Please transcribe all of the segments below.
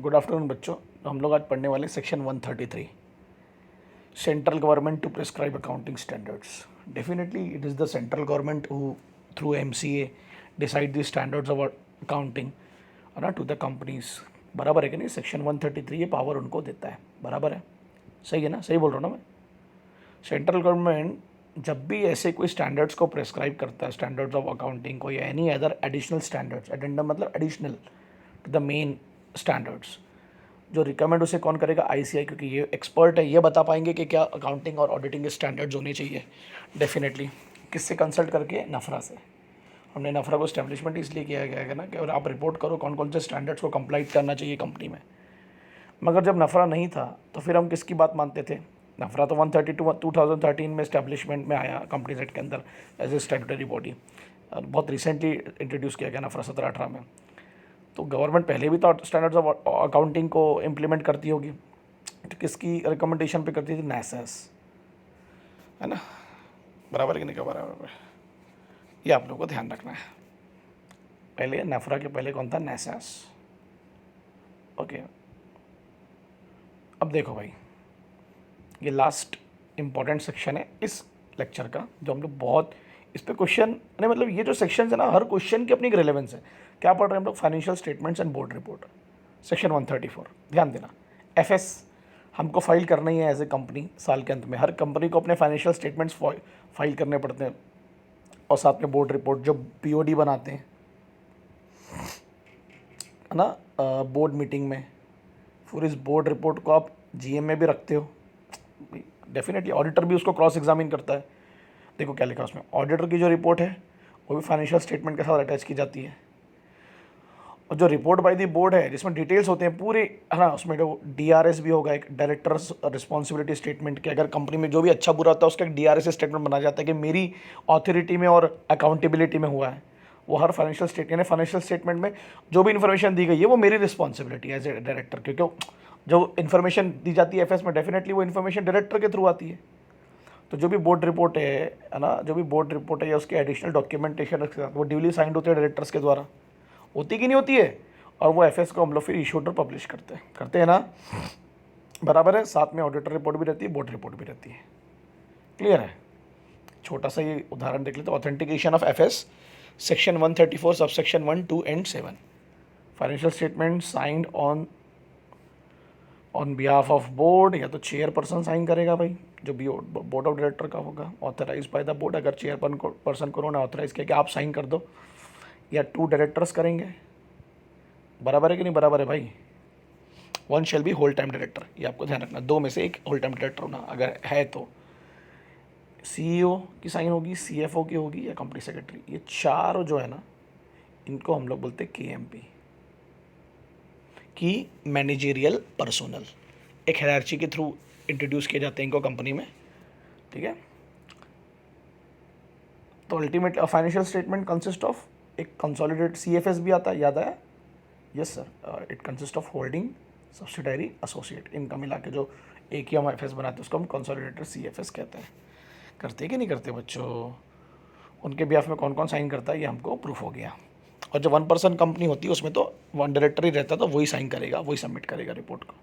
Good afternoon बच्चों। तो हम लोग आज पढ़ने वाले section 133 central government to prescribe accounting standards. Definitely it is the central government who through MCA decide the standards of accounting है ना टू द कंपनीज। बराबर है कि नहीं? सेक्शन 133 ये पावर उनको देता है। बराबर है, सही है ना? सही बोल रहा हूँ ना मैं? सेंट्रल गवर्नमेंट जब भी ऐसे कोई स्टैंडर्ड्स को प्रेस्क्राइब करता है, स्टैंडर्ड्स ऑफ अकाउंटिंग को या any other additional standards, addendum मतलब additional to the main standards, जो रिकमेंड उसे कौन करेगा? ICI, क्योंकि ये एक्सपर्ट है, ये बता पाएंगे कि क्या अकाउंटिंग और ऑडिटिंग के स्टैंडर्ड्स होने चाहिए। डेफिनेटली किससे कंसल्ट करके? नफरा से। हमने नफरा को स्टैब्लिशमेंट इसलिए किया गया है ना कि और आप रिपोर्ट करो कौन कौन से स्टैंडर्ड्स को कंप्लाई करना चाहिए कंपनी में। मगर जब नफरा नहीं था तो फिर हम किसकी बात मानते थे? नफरा तो 132 2013 में स्टैब्लिशमेंट में आया कंपनी एक्ट के अंदर एज ए स्टैट्यूटरी बॉडी, और बहुत रिसेंटली इंट्रोड्यूस किया गया नफरा 17-18 में। तो गवर्नमेंट पहले भी तो स्टैंडर्ड्स ऑफ अकाउंटिंग को इम्प्लीमेंट करती होगी, तो किसकी रिकमेंडेशन पे करती थी? NASAS, है ना? बराबर कि नहीं? क्या बराबर है? ये आप लोगों को ध्यान रखना है। पहले नफरा के पहले कौन था? NASAS। ओके, अब देखो भाई, ये लास्ट इम्पॉर्टेंट सेक्शन है इस लेक्चर का, जो हम लोग बहुत इस पे क्वेश्चन, नहीं मतलब ये जो सेक्शन है ना, हर क्वेश्चन की अपनी एक रेलेवेंस है। क्या पढ़ रहे हैं हम लोग? Financial statements and board report, section 134। ध्यान देना, FS हमको फाइल करना ही है एज ए कंपनी। साल के अंत में हर कंपनी को अपने फाइनेंशियल स्टेटमेंट्स फाइल करने पड़ते हैं, और साथ में बोर्ड रिपोर्ट जो BOD बनाते हैं, है ना, बोर्ड मीटिंग में। फिर इस बोर्ड रिपोर्ट को आप GM में भी रखते हो। डेफिनेटली ऑडिटर भी उसको क्रॉस एग्जामिन करता है। देखो क्या लिखा उसमें, ऑडिटर की जो रिपोर्ट है वो भी फाइनेंशियल स्टेटमेंट के साथ अटैच की जाती है। और जो रिपोर्ट बाय दी बोर्ड है जिसमें डिटेल्स होते हैं पूरे, है ना, उसमें जो DRS भी होगा, एक डायरेक्टर्स रिस्पॉन्सिबिलिटी स्टेटमेंट के, अगर कंपनी में जो भी अच्छा बुरा होता है उसका एक DRS स्टेटमेंट बना जाता है कि मेरी ऑथोरिटी में और अकाउंटेबिलिटी में हुआ है। वो हर फाइनेंशियल स्टेटमेंट, यानी फाइनेंशियल स्टेटमेंट में जो भी इन्फॉर्मेशन दी गई है वो मेरी रिस्पॉन्सिबिलिटी एज ए डायरेक्टर, क्योंकि जो इन्फॉर्मेशन दी जाती है FS में डेफिनेटली वो इन्फॉर्मेशन डायरेक्टर के थ्रू आती है। तो जो भी बोर्ड रिपोर्ट है ना, जो भी बोर्ड रिपोर्ट है या उसके एडिशनल डॉक्यूमेंटेशन के साथ वो ड्यूली साइंड होते हैं डायरेक्टर्स के द्वारा, होती कि नहीं होती है? और वो FS को हम लोग फिर इशूड और पब्लिश करते हैं ना। बराबर है। साथ में ऑडिटर रिपोर्ट भी रहती है, बोर्ड रिपोर्ट भी रहती है। क्लियर है? छोटा सा ये उदाहरण देख लेते हैं। Authentication of FS, section 134 sub section 1, 2 and 7। Financial statement signed on behalf of board, या तो चेयरपर्सन साइन करेगा भाई, जो भी बोर्ड ऑफ डायरेक्टर का होगा, ऑथराइज बाय द बोर्ड। अगर चेयरपर्सन को उन्होंने ऑथराइज किया कि आप साइन कर दो, या 2 डायरेक्टर्स करेंगे। बराबर है कि नहीं? बराबर है भाई। 1 shall be whole time director, ये आपको ध्यान रखना, 2 में से 1 होल टाइम डायरेक्टर होना अगर है तो। CEO की साइन होगी, CFO की होगी, या कंपनी सेक्रेटरी। ये 4 जो है ना, इनको हम लोग बोलते हैं KMP की मैनेजेरियल पर्सोनल। एक हायरार्ची के थ्रू इंट्रोड्यूस किए जाते हैं इनको कंपनी में, ठीक है। तो ultimate financial statement consist of एक कंसोलिडेटेड, CFS भी आता है, याद आया? Yes sir. It consist of holding, subsidiary, associate, इनका मिला के जो एक ही हम FS बनाते हैं उसको हम कंसोलिडेटेड CFS कहते हैं। करते कि नहीं करते बच्चों? उनके बिहाफ में कौन कौन साइन करता है ये हमको प्रूफ हो गया। और जब 1 पर्सन कंपनी होती है उसमें तो 1 डायरेक्टर ही रहता है, तो वही साइन करेगा, वही सबमिट करेगा रिपोर्ट को।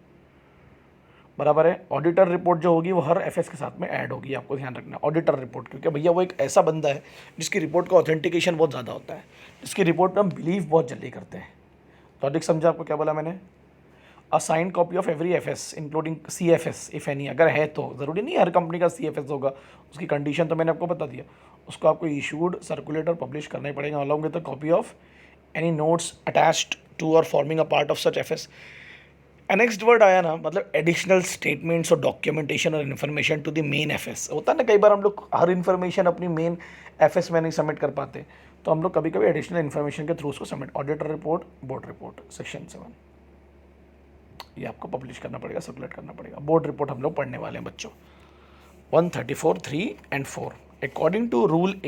बराबर है। ऑडिटर रिपोर्ट जो होगी वो हर FS के साथ में ऐड होगी, आपको ध्यान रखना। ऑडिटर रिपोर्ट, क्योंकि भैया वो एक ऐसा बंदा है जिसकी रिपोर्ट का ऑथेंटिकेशन बहुत ज़्यादा होता है, जिसकी रिपोर्ट पर हम बिलीव बहुत जल्दी करते हैं। लॉजिक समझा आपको? क्या बोला मैंने? A sign copy of every FS including CFS if any, अगर है तो। ज़रूरी नहीं हर कंपनी का CFS होगा, उसकी कंडीशन तो मैंने आपको बता दिया। उसको आपको इशूड, सर्कुलेटर, पब्लिश करना ही पड़ेगा, along with the copy of any notes attached to और forming a part of such FS। Next word आया ना, मतलब एडिशनल स्टेटमेंट्स और डॉक्यूमेंटेशन और information to the main FS। होता है ना, कई बार हम लोग हर इन्फॉर्मेशन अपनी मेन FS में नहीं सबमिट कर पाते, तो हम लोग कभी कभी एडिशनल इन्फॉर्मेशन के थ्रू उसको submit. Auditor report, board report, section 7, ये आपको पब्लिश करना पड़ेगा, सर्कुलेट करना पड़ेगा। बोर्ड रिपोर्ट हम लोग पढ़ने वाले हैं बच्चों, 134, 3 and 4। According to rule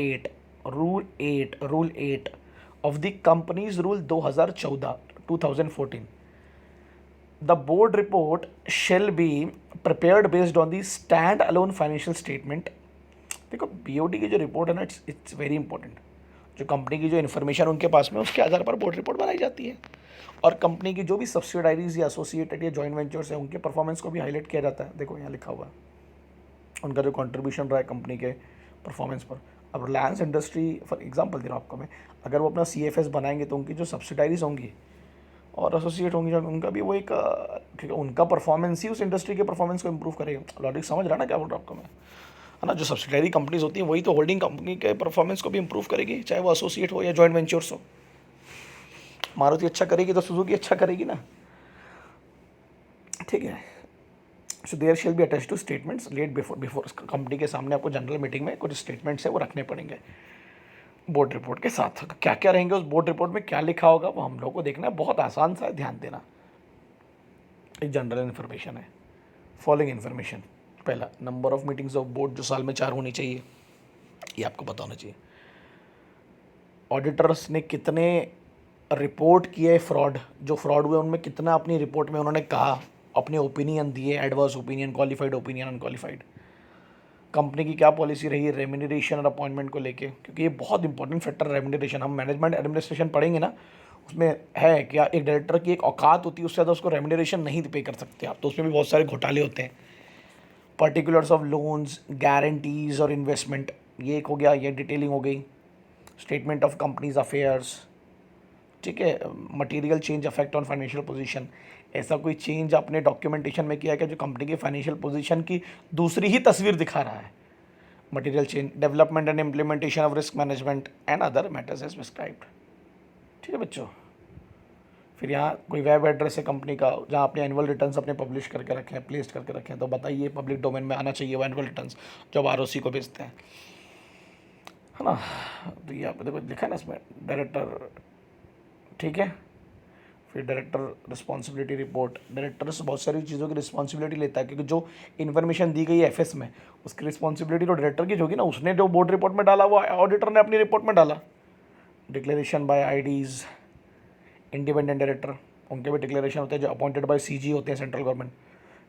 8 of the companies rule 2014, 2014, the board report shall be prepared based on the standalone financial statement. देखो BOD की जो रिपोर्ट है ना, इट्स वेरी इंपॉर्टेंट। जो कंपनी की जो इन्फॉर्मेशन उनके पास में, उसके आधार पर बोर्ड रिपोर्ट बनाई जाती है। और कंपनी की जो भी सब्सिडाइरीज या एसोसिएटेड या जॉइंट वेंचर्स है उनके परफॉर्मेंस को भी हाईलाइट किया जाता है। देखो यहाँ लिखा हुआ है उनका जो कंट्रीब्यूशन रहा है कंपनी के परफॉर्मेंस पर। अब रिलायंस इंडस्ट्री फॉर एग्जांपल दे रहा हूँ आपको मैं, अगर वो अपना CFS बनाएंगे तो उनकी जो सब्सिडाइरीज होंगी और एसोसिएट होंगी उनका भी वो एक ठीक है, उनका परफॉर्मेंस ही उस इंडस्ट्री के परफॉर्मेंस को इंप्रूव करेगा। लॉजिक समझ रहा ना क्या बोल रहा हूँ आपको मैं, है ना। जो सब्सिडारी कंपनीज होती हैं वही तो होल्डिंग कंपनी के परफॉर्मेंस को भी इंप्रूव करेगी, चाहे वो एसोसिएट हो या जॉइंट वेंचर्स हो। मारुति अच्छा करेगी तो सुजुकी अच्छा करेगी ना, ठीक है। So there shall be attach to statements late before company के सामने आपको जनरल मीटिंग में कुछ स्टेटमेंट्स है वो रखने पड़ेंगे बोर्ड रिपोर्ट के साथ। क्या क्या रहेंगे उस बोर्ड रिपोर्ट में, क्या लिखा होगा वो हम लोग को देखना है। बहुत आसान सा है, ध्यान देना। एक जनरल इन्फॉर्मेशन है, फॉलोइंग इन्फॉर्मेशन। पहला, number of meetings of board जो साल में 4 होनी चाहिए, ये आपको पता होना चाहिए। ऑडिटर्स ने कितने रिपोर्ट किए फ्रॉड, जो फ्रॉड हुए उनमें कितना अपनी रिपोर्ट में उन्होंने कहा, अपने ओपिनियन दिए, adverse opinion, qualified opinion, unqualified. Company की क्या पॉलिसी रही है रेम्यूनरेशन और अपॉइंटमेंट को लेके, क्योंकि ये बहुत इंपॉर्टेंट फैक्टर रेम्यूनरेशन। हम मैनेजमेंट एडमिनिस्ट्रेशन पढ़ेंगे ना, उसमें है क्या एक डायरेक्टर की एक औकात होती है, उससे ज़्यादा उसको रेम्यूनरेशन नहीं पे कर सकते आप, तो उसमें भी बहुत सारे घोटाले होते हैं। पर्टिकुलर्स ऑफ लोन्स, गारंटीज और इन्वेस्टमेंट, ये एक हो गया, ये डिटेलिंग हो गई। स्टेटमेंट ऑफ कंपनीज अफेयर्स, ठीक है। Material change affect on financial position, ऐसा कोई चेंज आपने डॉक्यूमेंटेशन में किया क्या जो कंपनी की फाइनेंशियल पोजीशन की दूसरी ही तस्वीर दिखा रहा है। Material change, development and implementation of risk management and other matters as prescribed, ठीक है बच्चों। फिर यहाँ कोई वेब एड्रेस है कंपनी का जहाँ आपने एनुअल रिटर्न्स अपने पब्लिश करके रखे हैं, प्लेस्ड करके रखे हैं, तो बताइए पब्लिक डोमेन में आना चाहिए वो एनुअल रिटर्न्स जब ROC को भेजते हैं, है ना। तो ये आप देखो लिखा है ना इसमें डायरेक्टर, ठीक है। फिर डायरेक्टर रिस्पॉन्सिबिलिटी रिपोर्ट, डायरेक्टर से बहुत सारी चीज़ों की रिस्पॉन्सिबिलिटी लेता है, क्योंकि जो इन्फॉर्मेशन दी गई है FS में उसकी रिस्पॉन्सिबिलिटी तो डायरेक्टर की होगी ना। उसने जो बोर्ड रिपोर्ट में डाला वो ऑडिटर ने अपनी रिपोर्ट में डाला। Declaration bye IDs, independent director, उनके भी डिक्लेरेशन होते हैं जो अपॉइंटेड बाय CG होते हैं, central government.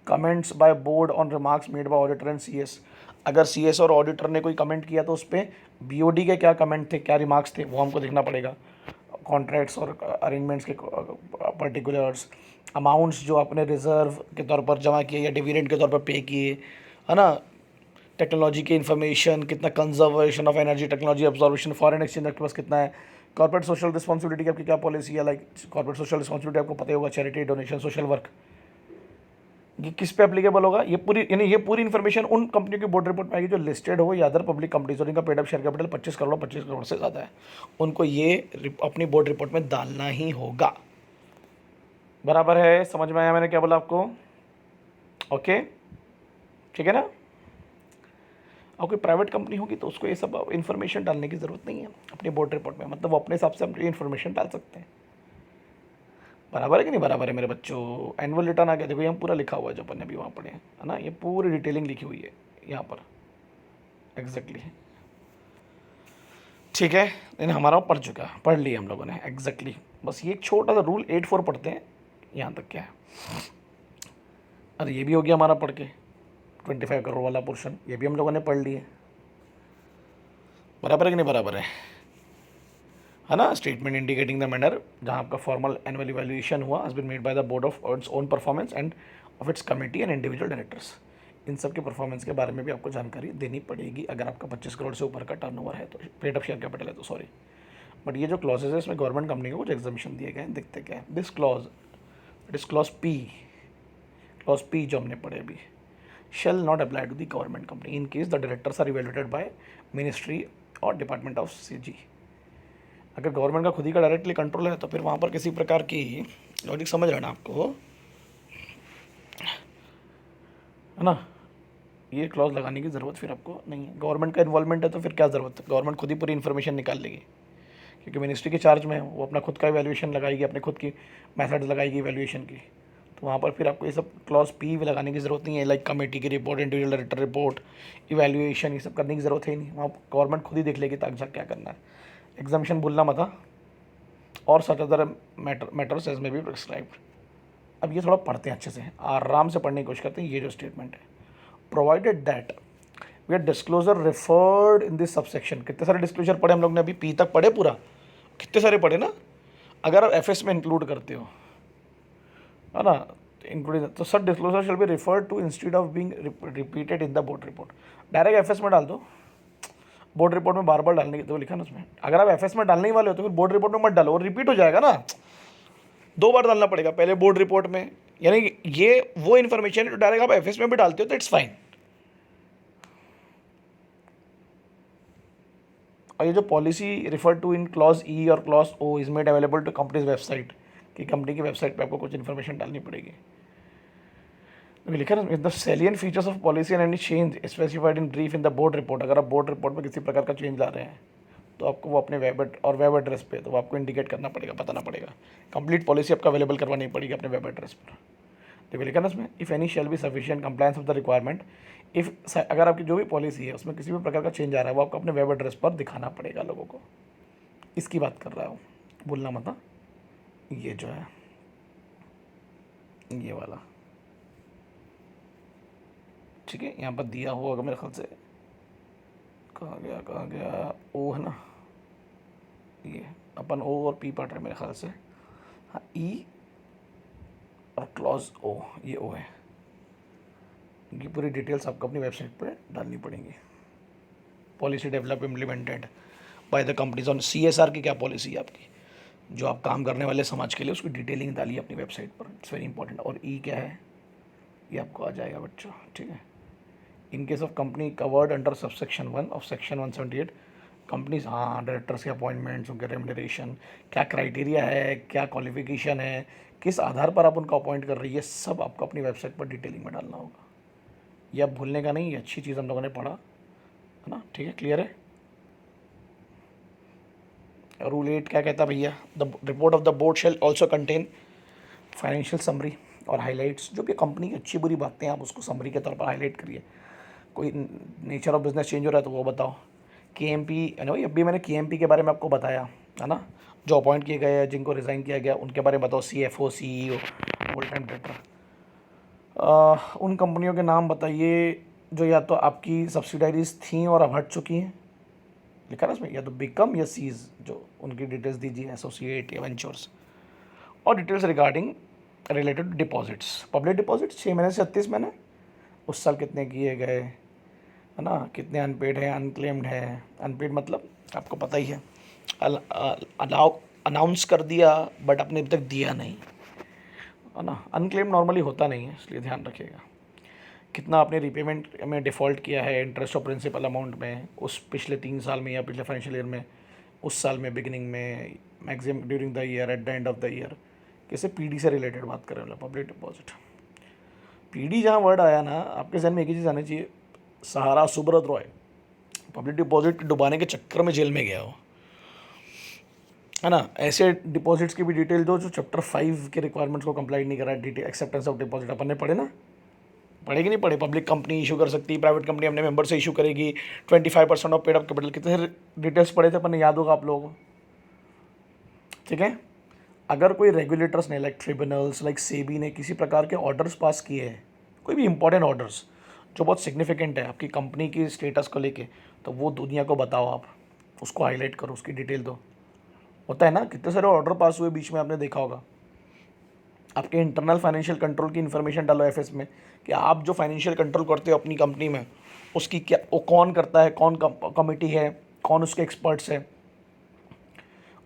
Comments by board on remarks made by auditor and CS, अगर CS और ऑडिटर ने कोई कमेंट किया तो उस पर BOD के क्या कमेंट थे, क्या रिमार्क्स थे, वो हमको देखना पड़ेगा। कॉन्ट्रैक्ट्स और अरेंजमेंट्स के पर्टिकुलर्स, अमाउंट्स जो आपने रिजर्व के तौर पर जमा किए या डिविडेंड के तौर पर पे किए, है ना। टेक्नोलॉजी की इन्फॉर्मेशन, कितना conservation of energy, technology observation, foreign exchange आपके पास कितना है। कॉर्पोरेट सोशल रिस्पॉन्सिबिलिटी की आपकी क्या पॉलिसी है, लाइक कॉर्पोरेट सोशल रिस्पॉन्सिबिलिटी आपको पता ही होगा, चैरिटी, डोनेशन, सोशल वर्क, ये किस पे एप्लीकेबल होगा, ये पूरी यानी ये पूरी इन्फॉर्मेशन उन कंपनियों की बोर्ड रिपोर्ट में आएगी जो लिस्टेड हो या अदर पब्लिक कंपनीज और इनका paid up share capital 25 crore से ज़्यादा है, उनको ये अपनी बोर्ड रिपोर्ट में डालना ही होगा। बराबर है, समझ में आया मैंने क्या बोला आपको? ओके, ठीक है ना। और कोई प्राइवेट कंपनी होगी तो उसको ये सब इन्फॉर्मेशन डालने की ज़रूरत नहीं है अपनी बोर्ड रिपोर्ट में, मतलब वो अपने हिसाब से अपनी इन्फॉर्मेशन डाल सकते हैं। बराबर है कि नहीं बराबर है मेरे बच्चों? एनुअल रिटर्न आ गया, देखो यहाँ पूरा लिखा हुआ है जो अपन ने भी वहाँ पढ़े है ना, ये पूरी डिटेलिंग लिखी हुई है यहाँ पर एग्जैक्टली, ठीक है। यानी हमारा पढ़ चुका है, पढ़ लिया हम लोगों ने एग्जैक्टली। बस ये एक छोटा सा रूल 8.4 पढ़ते हैं, यहाँ तक क्या है। अरे ये भी हो गया हमारा पढ़ के 25 करोड़ वाला पोर्शन, ये भी हम लोगों ने पढ़ लिया। बराबर है कि नहीं बराबर है ना। स्टेटमेंट इंडिकेटिंग द मैनर जहाँ आपका फॉर्मल एनुअल इवैल्यूएशन हुआ has been made by the board of its own performance and of its committee and individual directors, इन सब के परफॉर्मेंस के बारे में भी आपको जानकारी देनी पड़ेगी अगर आपका 25 करोड़ से ऊपर का टर्नओवर है तो, पेड अप शेयर कैपिटल है तो, सॉरी। बट ये जो क्लॉजेज है इसमें गवर्नमेंट कंपनी को कुछ एग्जामिशन दिए गए हैं, देखते क्या है। This clause, it is clause P जो हमने पढ़े अभी, shall not apply to the government company in case the directors are evaluated by ministry और डिपार्टमेंट ऑफ CG। अगर गवर्नमेंट का खुद ही का डायरेक्टली कंट्रोल है तो फिर वहाँ पर किसी प्रकार की लॉजिक समझ रहे ना आपको, है ना। ये क्लॉज लगाने की ज़रूरत फिर आपको नहीं है। गवर्नमेंट का इन्वॉल्वमेंट है तो फिर क्या ज़रूरत है, गवर्नमेंट खुद ही पूरी इन्फॉर्मेशन निकाल लेगी, क्योंकि मिनिस्ट्री के चार्ज में है, वो अपना खुद का इवैल्यूएशन लगाएगी, अपने खुद की मेथड्स लगाएगी इवैल्यूएशन की। तो वहाँ पर फिर आपको ये सब क्लॉज P भी लगाने की ज़रूरत नहीं है, लाइक कमेटी की report, individual director report, evaluation, ये सब करने की ज़रूरत है ही नहीं। वहाँ गवर्नमेंट खुद ही देख लेगी ताक झाक क्या करना है। एग्जामिशन भूलना मत था, और सच अदर मैटर्स एज में भी प्रिस्क्राइब्ड। अब ये थोड़ा पढ़ते हैं अच्छे से, आराम से पढ़ने की कोशिश करते हैं। ये जो स्टेटमेंट है, provided that we are disclosure referred in this subsection, कितने सारे डिस्क्लोजर पढ़े हम लोग ने अभी, P तक पढ़े पूरा, कितने सारे पढ़े ना। अगर आप एफएस में इंक्लूड करते हो, है ना, इंक्लूडिंग, तो sir disclosure shall be refer to instead of being repeated in the board report. Direct FS में डाल दो, बोर्ड रिपोर्ट में बार बार डालने की तो लिखा ना उसमें। अगर आप एफएस में डालने ही वाले हो तो फिर बोर्ड रिपोर्ट में मत डालो, और रिपीट हो जाएगा ना, 2 बार डालना पड़ेगा, पहले बोर्ड रिपोर्ट में। यानी कि ये वो इन्फॉर्मेशन है जो डायरेक्ट आप एफएस में भी डालते हो तो इट्स फाइन। और ये जो policy refer to in clause E और clause O is made available to company's website, कि कंपनी की वेबसाइट पे आपको कुछ इन्फॉर्मेशन डालनी पड़ेगी। तो लिखा ना, the salient features of policy and any change specified in brief in the board report. अगर आप बोर्ड रिपोर्ट में किसी प्रकार का चेंज ला रहे हैं तो आपको वो अपने वेब एड्रेस पे, तो वो आपको इंडिकेट करना पड़ेगा, बताना पड़ेगा। कंप्लीट पॉलिसी आपको अवेलेबल करवानी पड़ेगी अपने वेब एड्रेस पर। देखो लिखा ना इसमें, if any shall be sufficient compliance of the requirement, if अगर आपकी जो भी पॉलिसी है उसमें किसी भी प्रकार का चेंज आ रहा है वो आपको अपने वेब एड्रेस पर दिखाना पड़ेगा लोगों को। इसकी बात कर रहा हूँ, भूलना मत हाँ। ये जो है ये वाला, ठीक है, यहाँ पर दिया हुआ अगर मेरे ख्याल से, कहाँ गया, ओ है ना, ये अपन ओ और पी पढ़ रहे हैं मेरे ख्याल से, हाँ ई और क्लॉज ओ, ये ओ है। ये पूरी डिटेल्स आपको अपनी वेबसाइट पर डालनी पड़ेंगी। Policy develop implemented by the companies on CSR की क्या पॉलिसी है आपकी, जो आप काम करने वाले समाज के लिए, उसकी डिटेलिंग डालिए अपनी वेबसाइट पर, इट्स वेरी इंपॉर्टेंट। और ई क्या है ये आपको आ जाएगा बच्चों, ठीक है। In case of company covered under subsection 1 of section 178, companies, हाँ, डायरेक्टर्स के अपॉइंटमेंट्स, उनके रेमुनरेशन, क्या क्राइटेरिया है, क्या क्वालिफिकेशन है, किस आधार पर आप उनको अपॉइंट कर रही है, सब आपको अपनी वेबसाइट पर डिटेलिंग में डालना होगा। ये आप भूलने का नहीं, ये अच्छी चीज़ हम लोगों ने पढ़ा है ना, ठीक है, क्लियर है। रूल 8 क्या कहता है भैया, the report of the board shell also contain financial summary और हाईलाइट्स, जो भी कंपनी की अच्छी बुरी बातें हैं आप उसको समरी के तौर पर हाईलाइट करिए। कोई नेचर ऑफ बिजनेस चेंज हो रहा है तो वो बताओ। KMP, है ना भाई, अभी मैंने KMP के बारे में आपको बताया है ना, जो अपॉइंट किए गए हैं, जिनको रिज़ाइन किया गया उनके बारे में बताओ, CFO, CEO, full time director. उन कंपनियों के नाम बताइए जो या तो आपकी सब्सिडाइरीज थी और अब हट चुकी हैं, लिखा ना इसमें, या तो बिकम या सीज, जो उनकी डिटेल्स दीजिए, एसोसिएट या वेंचर्स। और details regarding related deposits, public deposits 6 महीने से 36 महीने, उस साल कितने किए गए, है ना, कितने अनपेड है, अनक्लेम्ड है। अनपेड मतलब आपको पता ही है, अनाउंस कर दिया बट आपने अभी तक दिया नहीं, है ना। अनक्लेम्ड नॉर्मली होता नहीं है, इसलिए ध्यान रखिएगा। कितना आपने रिपेमेंट में डिफ़ॉल्ट किया है इंटरेस्ट और प्रिंसिपल अमाउंट में, उस पिछले 3 साल में या पिछले फाइनेंशियल ईयर में, उस साल में बिगिनिंग में, maximum during the year, at the end of the year. कैसे PD से रिलेटेड बात करें, मतलब पब्लिक डिपॉजिट। PD जहाँ वर्ड आया ना, आपके जहन में एक ही चीज़ आनी चाहिए, सहारा सुब्रत रॉय पब्लिक डिपॉजिट डुबाने के चक्कर में जेल में गया हो, है ना। ऐसे डिपॉजिट्स की भी डिटेल दो जो चैप्टर 5 के रिक्वायरमेंट्स को कंप्लाई नहीं करा, डिटेल एक्सेप्टेंस ऑफ डिपॉजिट अपन ने पढ़े ना, पढ़ेगी नहीं पढ़े। पब्लिक कंपनी इशू कर सकती है, प्राइवेट कंपनी अपने मेंबर से इशू करेगी, 25% ऑफ पेड अप कैपिटल, कितने डिटेल्स पढ़े थे अपन ने, याद होगा आप लोगों को, ठीक है। अगर कोई रेगुलेटर्स ने, लाइक ट्रिब्यूनल्स, लाइक सेबी ने किसी प्रकार के ऑर्डर्स पास किए हैं, कोई भी इंपॉर्टेंट ऑर्डर्स जो बहुत सिग्निफिकेंट है आपकी कंपनी की स्टेटस को लेके, तो वो दुनिया को बताओ, आप उसको हाईलाइट करो, उसकी डिटेल दो। होता है ना, कितने सारे ऑर्डर पास हुए बीच में, आपने देखा होगा। आपके इंटरनल फाइनेंशियल कंट्रोल की इन्फॉर्मेशन डालो एफएस में, कि आप जो फाइनेंशियल कंट्रोल करते हो अपनी कंपनी में, उसकी क्या, वो कौन करता है, कौन कमेटी है, कौन उसके एक्सपर्ट्स है।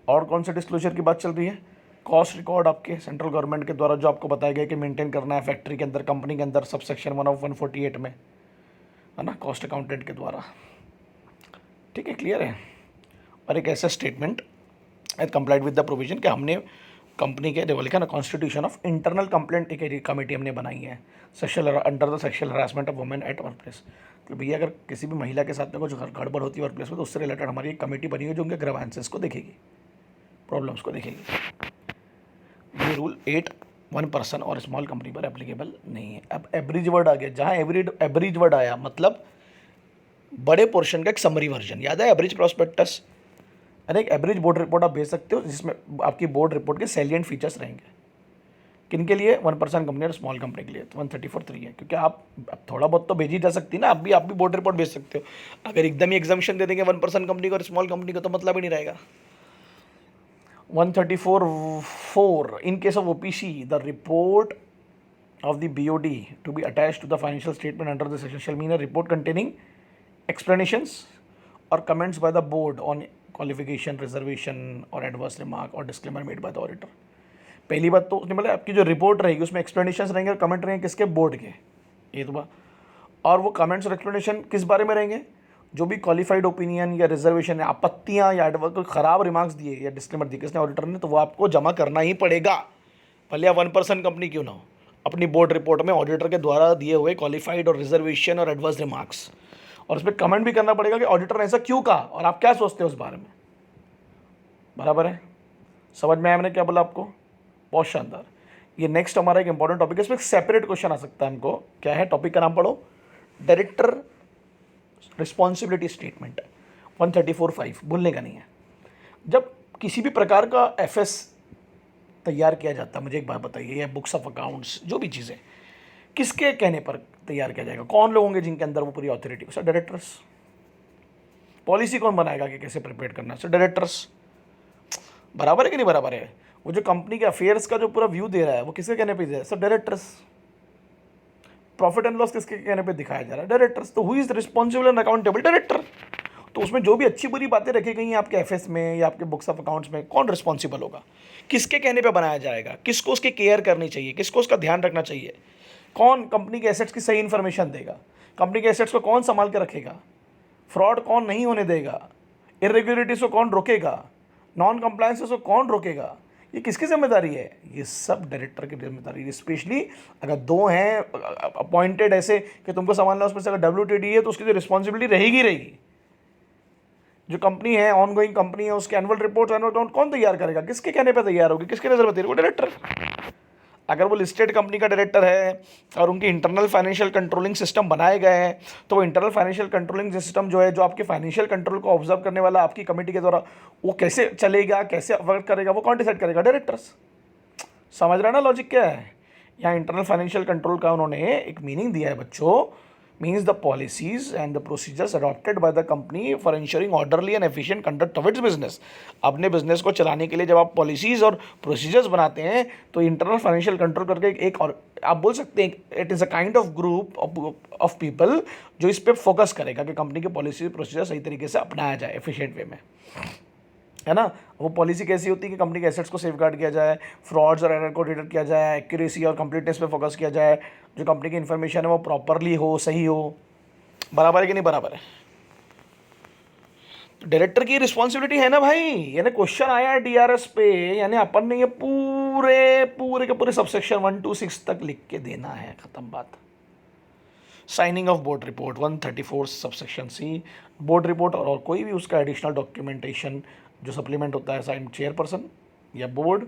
और कौन से डिस्क्लोजर की बात चल रही है, कॉस्ट रिकॉर्ड आपके सेंट्रल गवर्नमेंट के द्वारा जो आपको बताया गया कि मेंटेन करना है फैक्ट्री के अंदर, कंपनी के अंदर, सब सेक्शन 1 ऑफ 148 में, है ना, कॉस्ट अकाउंटेंट के द्वारा, ठीक है, क्लियर है। और एक ऐसा statement as complied with the provision कि हमने कंपनी के देखो लिखा ना, कॉन्स्टिट्यूशन ऑफ इंटरनल कंप्लेंट एक कमेटी हमने बनाई है, sexual under the sexual harassment of women at work place. तो भैया अगर किसी भी महिला के साथ में कुछ गड़बड़ होती है वर्क प्लेस में, तो उससे रिलेटेड हमारी एक कमेटी बनी हुई है जो उनके ग्रीवेंसेस को देखेगी, प्रॉब्लम्स को देखेगी। ये रूल 8 1 पर्सन और स्मॉल कंपनी पर एप्लीकेबल नहीं है। अब एवरेज वर्ड आ गया, जहाँ एवरेज वर्ड आया मतलब बड़े पोर्शन का एक समरी वर्जन, याद है एवरेज प्रॉस्पेक्टस, अरे एक एवरेज बोर्ड रिपोर्ट आप भेज सकते हो जिसमें आपकी बोर्ड रिपोर्ट के सैलिएंट फीचर्स रहेंगे। किन के लिए, 1% कंपनी और स्मॉल कंपनी के लिए, तो 134(3) है, क्योंकि आप अब थोड़ा बहुत तो भेजी जा सकती है ना, आप भी बोर्ड रिपोर्ट भेज सकते हो। अगर एकदम ही एग्जाम्पशन दे देंगे 1% कंपनी को और स्मॉल कंपनी को, तो मतलब ही नहीं रहेगा। 134(4). In case of OPC, the report of the BOD to be attached to the financial statement under the section shall mean a report containing explanations or comments by the board on qualification, reservation or adverse remark or disclaimer made by the auditor. पहली बात तो उसने बोला आपकी जो report रहेगी उसमें explanations रहेंगे और कमेंट रहेंगे किसके, बोर्ड के, ये तो बात। और वो कमेंट्स और एक्सप्लेनेशन किस बारे में रहेंगे, जो भी क्वालिफाइड ओपिनियन या रिजर्वेशन या आपत्तियाँ या कोई ख़राब रिमार्क्स दिए या डिस्क्लेमर दिए किसने, ऑडिटर ने, तो वो आपको जमा करना ही पड़ेगा, भले 1% कंपनी क्यों ना हो, अपनी बोर्ड रिपोर्ट में ऑडिटर के द्वारा दिए हुए क्वालिफाइड और रिजर्वेशन और एडवर्स रिमार्क्स, और उस पर कमेंट भी करना पड़ेगा कि ऑडिटर ने ऐसा क्यों कहा और आप क्या सोचते हैं उस बारे में। बराबर है, समझ में आया मैंने क्या बोला आपको, बहुत शानदार। ये नेक्स्ट हमारा एक इंपॉर्टेंट टॉपिक है, इसमें सेपरेट क्वेश्चन आ सकता है हमको, क्या है टॉपिक का नाम पढ़ो, डायरेक्टर रिस्पॉन्सिबिलिटी स्टेटमेंट 134(5), भूलने का नहीं है। जब किसी भी प्रकार का एफएस तैयार किया जाता है, मुझे एक बात बताइए, या बुक्स ऑफ अकाउंट्स, जो भी चीज़ें किसके कहने पर तैयार किया जाएगा, कौन लोग होंगे जिनके अंदर वो पूरी अथॉरिटी, सर डायरेक्टर्स। पॉलिसी कौन बनाएगा कि कैसे प्रिपेयर करना है, सर डायरेक्टर्स। बराबर है कि नहीं बराबर है, वो जो कंपनी के अफेयर्स का जो पूरा व्यू दे रहा है वो किसके कहने पे दे रहा है, sir directors. Profit and loss किसके कहने पे दिखाया जा रहा है, डायरेक्टर्स। तो who is responsible and accountable, director. तो उसमें जो भी अच्छी बुरी बातें रखी गई हैं आपके एफएस में या आपके बुक्स ऑफ अकाउंट्स में, कौन रिस्पॉन्सिबल होगा, किसके कहने पे बनाया जाएगा, किसको उसकी केयर करनी चाहिए, किसको उसका ध्यान रखना चाहिए, कौन कंपनी के एसेट्स की सही इन्फॉर्मेशन देगा, कंपनी के एसेट्स को कौन संभाल के रखेगा, फ्रॉड कौन नहीं होने देगा, इरेगुलरिटीज को कौन रोकेगा, नॉन कंप्लायंसेस को कौन रोकेगा, ये किसकी जिम्मेदारी है, ये सब डायरेक्टर की जिम्मेदारी है। स्पेशली अगर दो हैं अपॉइंटेड ऐसे कि तुमको संभालना, उसमें से अगर WTD है तो उसकी तो रिस्पॉन्सिबिलिटी रहेगी। जो कंपनी है, ऑनगोइंग कंपनी है, उसके एनुअल रिपोर्ट, एनुअल अकाउंट कौन तैयार करेगा, किसके कहने पे तैयार होगी, किसके नजर में तैयार होगी, डायरेक्टर। अगर वो लिस्टेड कंपनी का डायरेक्टर है और उनकी इंटरनल फाइनेंशियल कंट्रोलिंग सिस्टम बनाए गए हैं, तो वो इंटरनल फाइनेंशियल कंट्रोलिंग सिस्टम जो है, जो आपके फाइनेंशियल कंट्रोल को ऑब्जर्व करने वाला आपकी कमेटी के द्वारा, वो कैसे चलेगा, कैसे वर्क करेगा, वो कौन डिसाइड करेगा, डायरेक्टर्स। समझ रहे ना लॉजिक क्या है। यहाँ इंटरनल फाइनेंशियल कंट्रोल का उन्होंने एक मीनिंग दिया है बच्चों, means the policies and the procedures adopted by the company for ensuring orderly and efficient conduct of its business। अपने बिजनेस को चलाने के लिए जब आप पॉलिसीज और प्रोसीजर्स बनाते हैं तो इंटरनल फाइनेंशियल कंट्रोल करके एक और आप बोल सकते हैं it is a kind of group of people जो इस पर फोकस करेगा कि कंपनी की पॉलिसी प्रोसीजर सही तरीके से अपनाया जाए एफिशिएंट वे में, है ना। वो पॉलिसी कैसी होती है कि कंपनी के एसेट्स को सेफगार्ड किया जाए, फ्रॉड्स और एरर को डिटेक्ट किया जाए, एक्यूरेसी और कंप्लीटनेस पे फोकस किया जाए, जो कंपनी की इन्फॉर्मेशन है वो प्रॉपरली हो, सही हो। बराबर है कि नहीं बराबर है। डायरेक्टर की रिस्पॉन्सिबिलिटी है ना भाई, यानी क्वेश्चन आया है DRS पे, यानी अपन ने ये पूरे के पूरे सबसेक्शन 1 to 6 तक लिख के देना है, खत्म बात। Signing off board report 134 subsection C, board report और कोई भी उसका एडिशनल डॉक्यूमेंटेशन जो सप्लीमेंट होता है, साइन चेयरपर्सन या बोर्ड,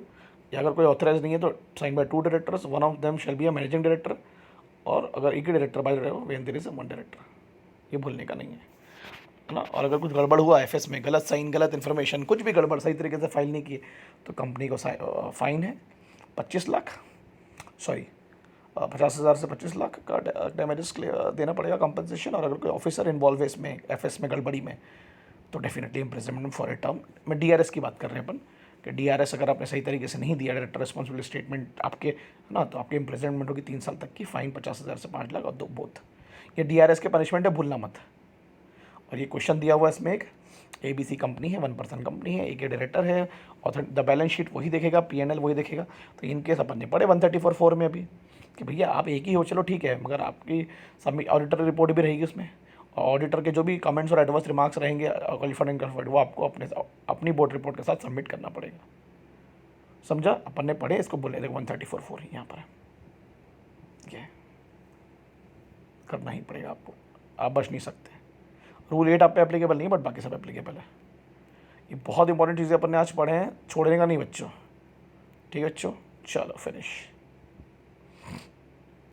या अगर कोई ऑथराइज नहीं है तो sign by 2 directors, one of them shall be a managing director, और अगर एक ही director by when there is one director, ये भूलने का नहीं है ना। और अगर कुछ गड़बड़ हुआ एफएस में, गलत साइन, गलत इन्फॉर्मेशन, कुछ भी गड़बड़, सही तरीके से फाइल नहीं किए, तो कंपनी को फाइन है 25 लाख, सॉरी 50,000 से 25 लाख का डैमेजेस देना पड़ेगा कंपनसेशन। और अगर कोई ऑफिसर इन्वॉल्व है इसमें एफएस में गड़बड़ी में, तो definitely imprisonment for a term. मैं DRS की बात कर रहे हैं अपन कि DRS अगर आपने सही तरीके से नहीं दिया, डायरेक्टर रिस्पॉन्सिबिलिटी स्टेटमेंट आपके, है ना, तो आपकी इम्प्रिजनमेंट होगी 3 साल तक की, फाइन 50,000 से 5 लाख और 2 बोथ। ये DRS के पनिशमेंट है, भूलना मत। और ये क्वेश्चन दिया हुआ है इसमें, एक ABC कंपनी है, 1% कंपनी है, एक डायरेक्टर है, और द बैलेंस शीट वही देखेगा, P&L वही देखेगा। तो इनके अपन ने पढ़े 134(4) में अभी कि भैया आप एक ही हो, चलो ठीक है, मगर आपकी सबमिट ऑडिटर रिपोर्ट भी रहेगी उसमें, ऑडिटर के जो भी कमेंट्स और एडवर्स रिमार्क्स रहेंगे क्वालिफाइड एंड क्वालिफाइड, वो आपको अपनी बोर्ड रिपोर्ट के साथ सबमिट करना पड़ेगा। समझा, अपन ने पढ़े, इसको बोले 134(4) यहाँ पर ये करना ही पड़ेगा आपको, आप बच नहीं सकते। रूल 8 आप पे एप्लीकेबल नहीं, बट बाकी सब एप्लीकेबल है। ये बहुत इंपॉर्टेंट चीज़ें अपन ने आज पढ़े हैं, छोड़ने का नहीं बच्चों, ठीक है बच्चों, चलो फिनिश।